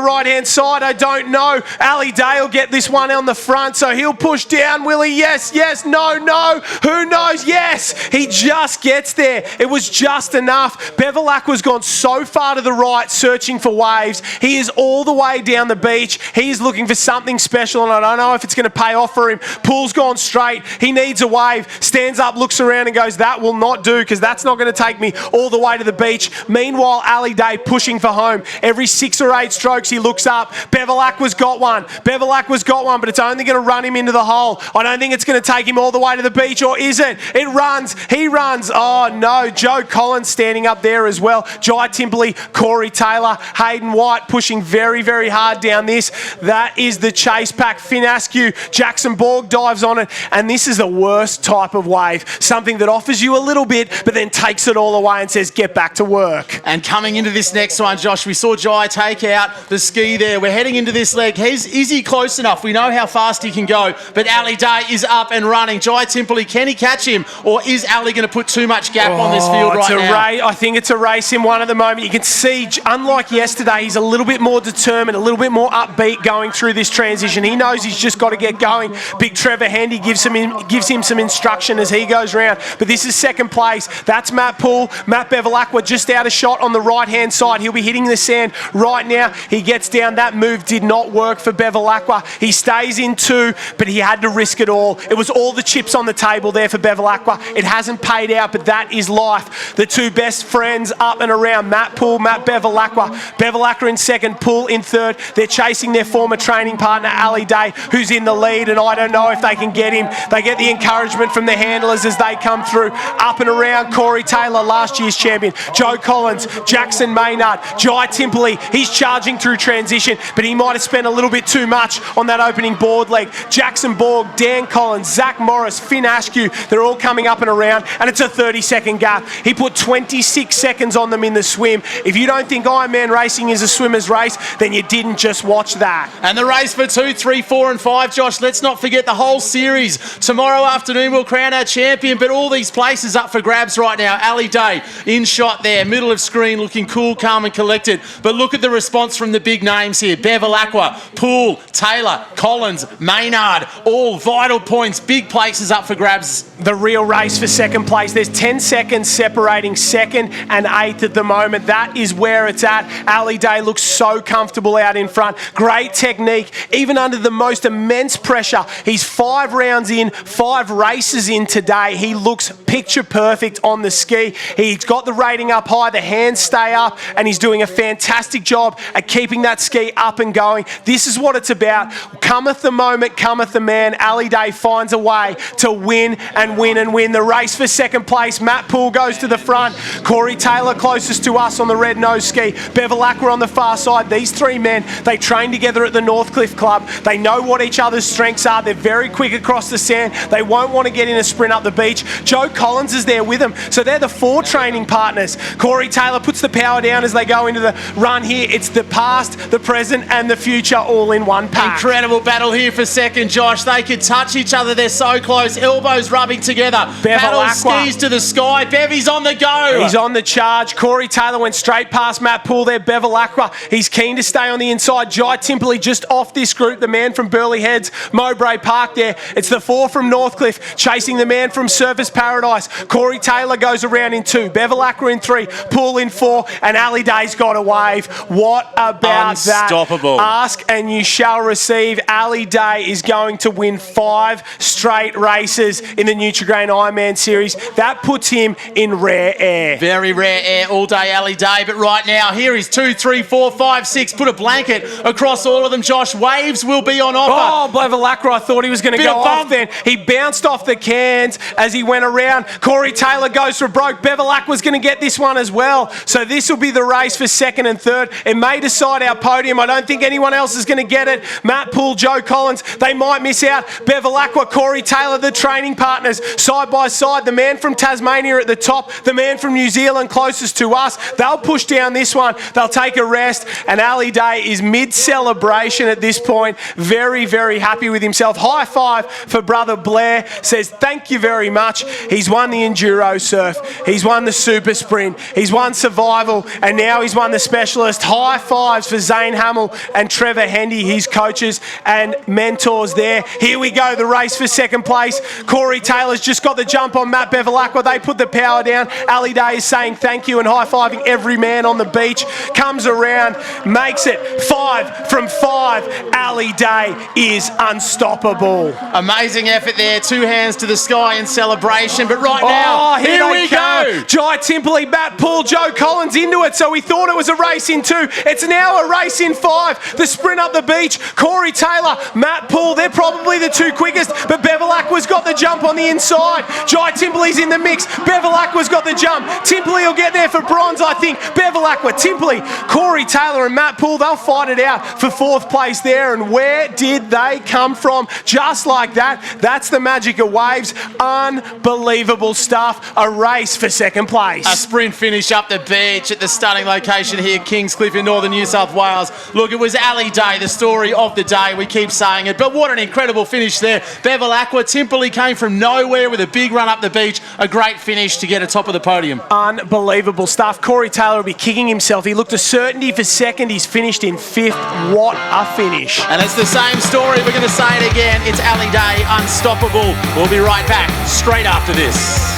right-hand side. I don't know. Ali Day will get this one on the front, so he'll push down. Will he? Yes, yes, no, no. Who knows? Yes. He just gets there. It was just enough. Bevilacqua's gone so far to the right, searching for waves. He is all the way down the beach. He's looking for something special, and I don't know if it's going to pay off for him. Pool's gone straight. He needs a wave. Stands up, looks around, and goes, that will not do, because that's not going to take me all the way to the beach. Meanwhile, Ali Day pushing for home. Every 6 or 8 strokes, he looks up. Bevilacqua's got one. Bevilacqua's got one, but it's only going to run him into the hole. I don't think it's going to take him all the way to the beach, or is it? It runs. He runs. Oh, no. Joe Collins standing up there as well. Jai Timberley, Corey Taylor, Hayden White pushing very, very hard down this. That is the chase pack. Finn Askew, Jackson Borg dives on it, and this is the worst type of wave. Something that offers you a little bit, but then takes it all away and says, get back to work. And coming into this next one, Josh, we saw Jai take out the ski there. We're heading into this leg. Is he close enough? We know how fast he can go, but Ali Day is up and running. Jai Timberley, can he catch him, or is Ali going to put too much gap on this field right now? I think it's a race in one at the moment. You can see, unlike yesterday, he's a little bit more determined, a little bit more upbeat going through this transition. He knows he's just got to get going. Big Trevor Handy gives him some instruction as he goes round. But this is second place. That's Matt Poole. Matt Bevilacqua just out of shot on the right-hand side. He'll be hitting the sand right now. He gets down. That move did not work for Bevilacqua. He stays in 2, but he had to risk it all. It was all the chips on the table there for Bevilacqua. It hasn't paid out, but that is life. The 2 best friends up and around, Matt Poole, Matt Bevilacqua. Bevilacqua in second, Poole in third. They're chasing their former training partner, Ali Day, who's in the lead, and I don't know if they can get him. They get the encouragement from the handlers as they come through. Up and around, Corey Taylor, last year's champion. Joe Collins, Jackson Maynard, Jai Timberley. He's charging through transition, but he might have spent a little bit too much on that opening board leg. Jackson Borg, Dan Collins, Zach Morris, Finn Askew, they're all coming up and around, and it's a 30-second gap. He put 26 seconds on them in the swim. If you don't think IronMan racing is a swimmer's race, then you didn't just watch that. And the race for 2, 3, 4 and 5, Josh, let's not forget the whole series. Tomorrow afternoon we'll crown our champion, but all these places up for grabs right now. Ali Day in shot there, middle of screen, looking cool, calm and collected. But look at the response from the big names here. Bevilacqua, Poole, Taylor, Collins, Maynard, all vital points, big places up for grabs. The real race for second place. There's 10 seconds separating second and 8th at the moment. That is where it's at. Ali Day looks so comfortable out in front. Great technique, even under the most immense pressure. He's 5 rounds in, 5 races in today. He looks picture perfect on the ski. He's got the rating up high, the hands stay up, and he's doing a fantastic job at keeping that ski up and going. This is what it's about. Cometh the moment, cometh the man. Ali Day finds a way to win and win and win. The race for second place, Matt Poole goes to the front. Corey Taylor closest to us on the red nose ski. Bevilacqua on the far side. These 3 men, they train together at the Northcliffe Club. They know what each other's strengths are. They're very quick across the sand. They won't want to get in a sprint up the beach. Joe Collins is there with them. So they're the 4 training partners. Corey Taylor puts the power down as they go into the run here. It's the past, the present and the future all in one pack. Incredible battle here for second, Josh. They could touch each other. They're so close. Elbows rubbing together. Battle skis to the sky. Bevy's on the go. He's on the charge. Corey Taylor went straight past Matt Poole there. Bevilacqua, he's keen to stay on the inside. Jai Timberley just off this group. The man from Burleigh Heads, Mowbray Park there. It's the 4 from Northcliffe chasing the man from Surfers Paradise. Corey Taylor goes around in 2. Bevilacqua in 3. Poole in 4. And Ali Day's got a wave. What about Unstoppable. that? Ask and you shall receive. Ali Day is going to win 5 straight races in the Nutri-Grain IronMan series. That puts him in rare air. Very rare air all day, Ali Day. But right now, here is 2, 3, 4, 5, 6. Put a blanket across all of them, Josh. Waves will be on offer. Oh, Bevilacqua, I thought he was going to go off then. He bounced off the cans as he went around. Corey Taylor goes for broke. Bevilacqua was going to get this one as well. So this will be the race for second and third. It may decide our podium. I don't think anyone else is going to get it. Matt Poole, Joe Collins, they might miss out. Bevilacqua, Corey Taylor, the training partners, side by side. The man from Tasmania at the top, the man from New Zealand closest to us. They'll push down this one. They'll take a rest. And Ali Day is mid-celebration at this point. Very, very happy with himself. High five for brother Blair. Says, thank you very very much. He's won the Enduro Surf. He's won the Super Sprint. He's won Survival. And now he's won the Specialist. High fives for Zane Hamill and Trevor Hendy, his coaches and mentors there. Here we go, the race for second place. Corey Taylor's just got the jump on Matt Bevilacqua. They put the power down. Ali Day is saying thank you and high-fiving every man on the beach. Comes around, makes it 5 from 5. Ali Day is unstoppable. Amazing effort there. 2 hands to the sky in celebration. But right now, here we go. Jai Timperley, Matt Poole, Joe Collins into it. So we thought it was a race in 2. It's now a race in 5. The sprint up the beach. Corey Taylor, Matt Poole, they're probably the 2 quickest. But Bevilacqua's got the jump on the inside. Jai Timperley's in the mix. Bevilacqua's got the jump. Timperley will get there for bronze, I think. Bevilacqua, Timperley, Corey Taylor and Matt Poole, they'll fight it out for 4th place there. And where did they come from? Just like that. That's the magic of waves. Unbelievable stuff. A race for 2nd place. A sprint finish up the beach at the stunning location here, Kingscliff in northern New South Wales. Look, it was Ali Day, the story of the day. We keep saying it, but what an incredible finish there. Bevilacqua, Timperley came from nowhere with a big run up the beach. A great finish to get atop of the podium. Unbelievable stuff. Corey Taylor will be kicking himself. He looked a certainty for 2nd. He's finished in 5th. What a finish. And it's the same story. We're going to say it again. It's Ali Day, unstoppable. We'll be right back straight after this.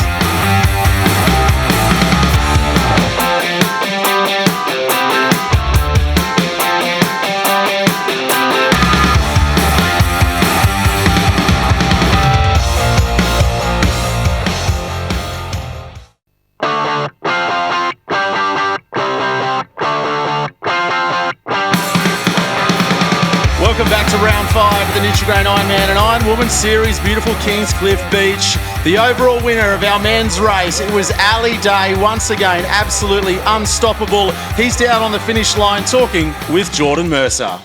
Welcome back to round 5 of the Nutri-Grain IronMan and IronWoman series, beautiful Kingscliff Beach. The overall winner of our men's race, it was Ali Day, once again, absolutely unstoppable. He's down on the finish line talking with Jordan Mercer.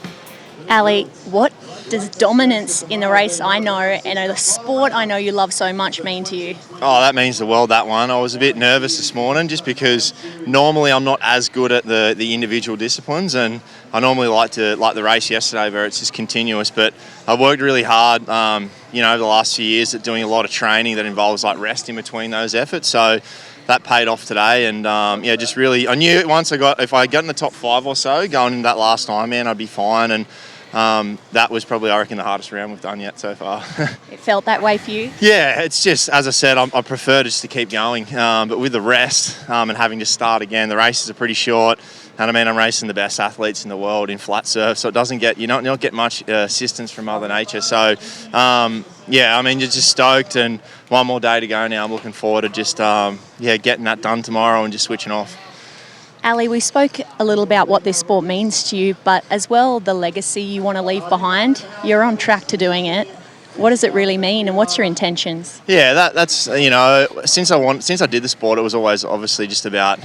Ali, what does dominance in the race I know and the sport I know you love so much mean to you? Oh, that means the world, that one. I was a bit nervous this morning just because normally I'm not as good at the individual disciplines, and I normally like the race yesterday where it's just continuous, but I've worked really hard over the last few years at doing a lot of training that involves like rest in between those efforts. So that paid off today, and just really, I knew if I got in the top 5 or so going into that last Ironman, I'd be fine. And that was probably, I reckon, the hardest round we've done yet so far. It felt that way for you? Yeah, it's just, as I said, I prefer just to keep going. But with the rest and having to start again, the races are pretty short. And I mean, I'm racing the best athletes in the world in flat surf, so it doesn't get, you don't get much assistance from Mother Nature. So, you're just stoked, and one more day to go now. I'm looking forward to just, getting that done tomorrow and just switching off. Ali, we spoke a little about what this sport means to you, but as well the legacy you want to leave behind. You're on track to doing it. What does it really mean, and what's your intentions? Yeah, that's since I did the sport, it was always obviously just about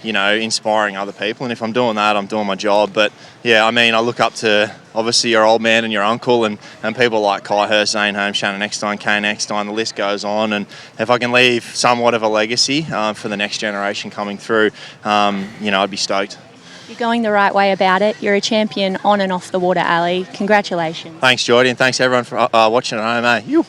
inspiring other people, and if I'm doing that, I'm doing my job. But I look up to obviously your old man and your uncle and people like Kai Hurst, Zane Holmes, Shannon Eckstein, Kane Eckstein, the list goes on. And if I can leave somewhat of a legacy for the next generation coming through, I'd be stoked. You're going the right way about it. You're a champion on and off the water, Ali. Congratulations. Thanks, Jordy, and thanks everyone for watching at home. You.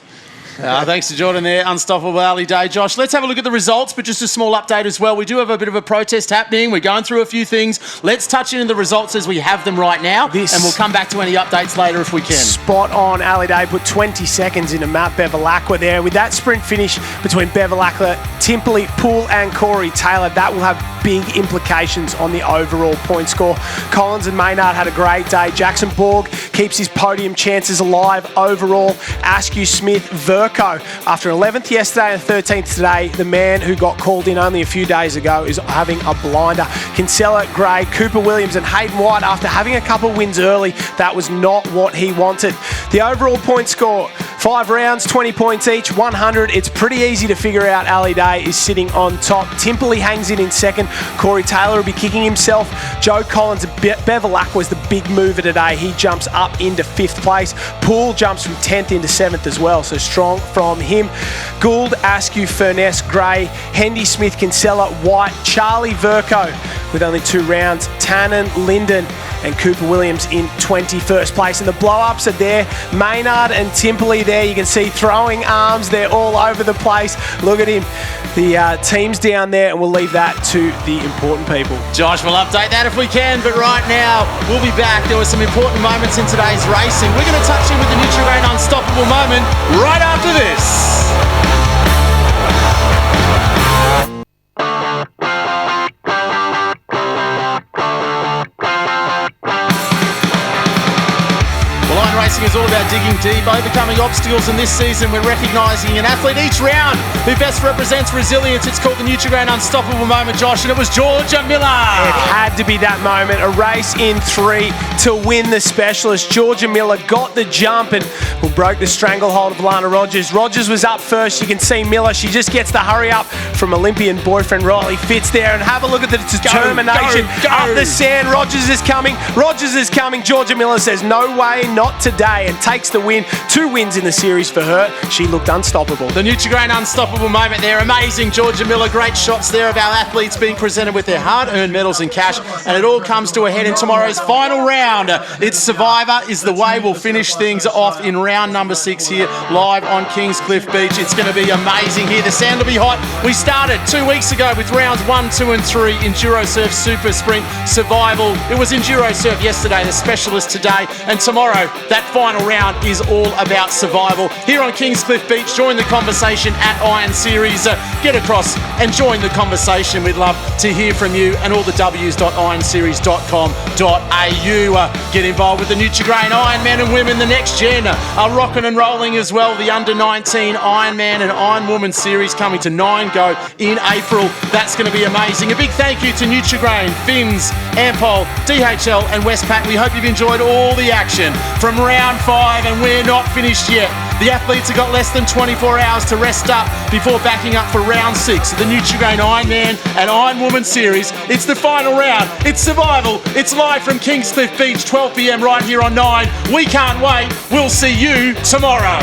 Thanks to Jordan there, unstoppable Ali Day. Josh, let's have a look at the results, but just a small update as well. We do have a bit of a protest happening. We're going through a few things. Let's touch into the results as we have them right now, and we'll come back to any updates later if we can. Spot on. Ali Day put 20 seconds into Matt Bevilacqua there. With that sprint finish between Bevilacqua, Timperley, Poole and Corey Taylor, that will have big implications on the overall point score. Collins and Maynard had a great day. Jackson Borg keeps his podium chances alive overall. Askew Smith, Verco, after 11th yesterday and 13th today, the man who got called in only a few days ago is having a blinder. Kinsella, Gray, Cooper Williams and Hayden White, after having a couple wins early, that was not what he wanted. The overall point score, 5 rounds, 20 points each, 100. It's pretty easy to figure out Ali Day is sitting on top. Timperley hangs in second. Corey Taylor will be kicking himself. Joe Collins, Bevilacqua was the big mover today. He jumps up into 5th place. Poole jumps from 10th into 7th as well, so strong from him. Gould, Askew, Furness, Gray, Hendy, Smith, Kinsella, White, Charlie, Verco with only 2 rounds. Tannen, Linden and Cooper Williams in 21st place. And the blow-ups are there. Maynard and Timperley there. You can see throwing arms. They're all over the place. Look at him. The team's down there, and we'll leave that to the important people. Josh, we'll update that if we can, but right now we'll be back. There were some important moments in today's racing. We're going to touch in with the Nutri-Grain unstoppable moment right after this. Racing is all about digging deep, overcoming obstacles, and this season we're recognising an athlete each round who best represents resilience. It's called the Nutri-Grain Unstoppable Moment, Josh, and it was Georgia Miller. It had to be that moment, a race in 3 to win the specialist. Georgia Miller got the jump and broke the stranglehold of Lana Rogers. Rogers was up first. You can see Miller, she just gets the hurry up from Olympian boyfriend Riley Fitz there, and have a look at the determination. Go. Up the sand, Rogers is coming. Georgia Miller says no way, not today, and takes the win. 2 wins in the series for her. She looked unstoppable. The Nutri-Grain unstoppable moment there. Amazing, Georgia Miller. Great shots there of our athletes being presented with their hard-earned medals and cash, and it all comes to a head in tomorrow's final round. It's Survivor is the way we'll finish things off in round number 6 here live on Kingscliff Beach. It's going to be amazing here. The sand will be hot. We started 2 weeks ago with rounds 1, 2 and 3 Enduro Surf Super Sprint Survival. It was Enduro Surf yesterday, the specialist today, and tomorrow that final round is all about survival. Here on Kingscliff Beach, join the conversation at Iron Series. Get across and join the conversation. We'd love to hear from you, and all the w's.ironseries.com.au. Get involved with the Nutri-Grain Ironman and women. The next gen are rocking and rolling as well. The under-19 Ironman and IronWoman series coming to 9Go in April. That's going to be amazing. A big thank you to Nutri-Grain, Finns, Ampol, DHL and Westpac. We hope you've enjoyed all the action from round 5, and we're not finished yet. The athletes have got less than 24 hours to rest up before backing up for round 6 of the Nutri-Grain Ironman and IronWoman series. It's the final round. It's survival. It's live from Kingscliff Beach, 12 p.m. right here on 9. We can't wait. We'll see you tomorrow.